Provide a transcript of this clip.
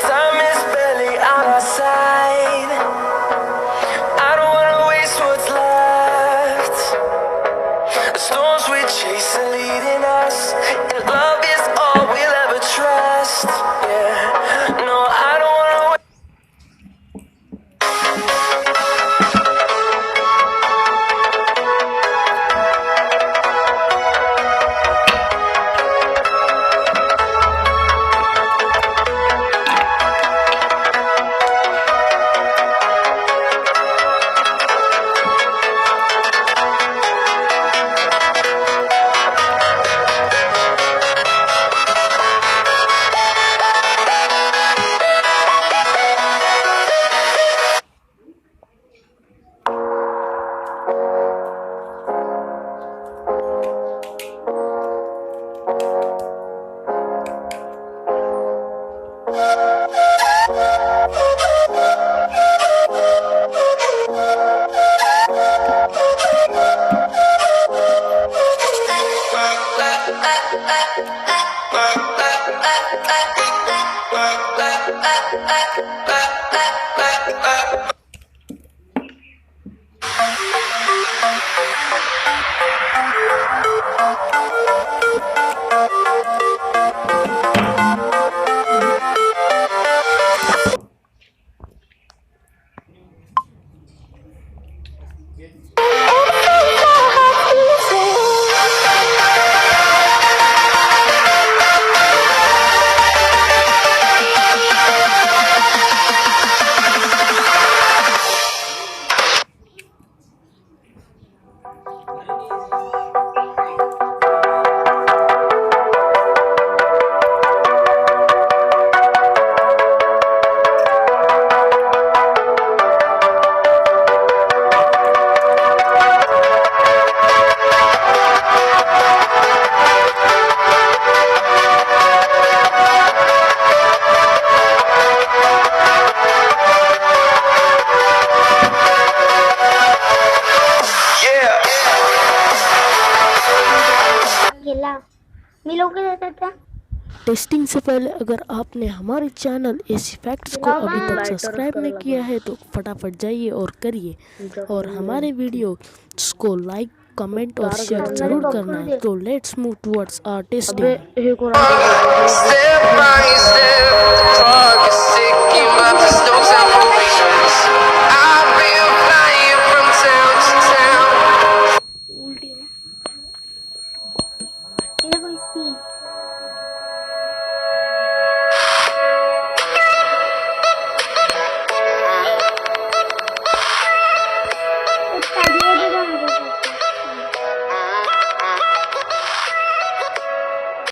Time is barely on our side. I don't wanna waste what's left. The storms we chase are leading us, and love is all we'll ever trust. Yeah, no, I don't wanna wait. Testing से पहले अगर आपने हमारे channel AC facts को अभी तक subscribe नहीं किया है तो फटाफट जाइए और करिए, और हमारे वीडियो को लाइक, कमेंट और शेयर जरूर करना है। तो let's move towards our testing. Step by step, clock is ticking, but there's no time for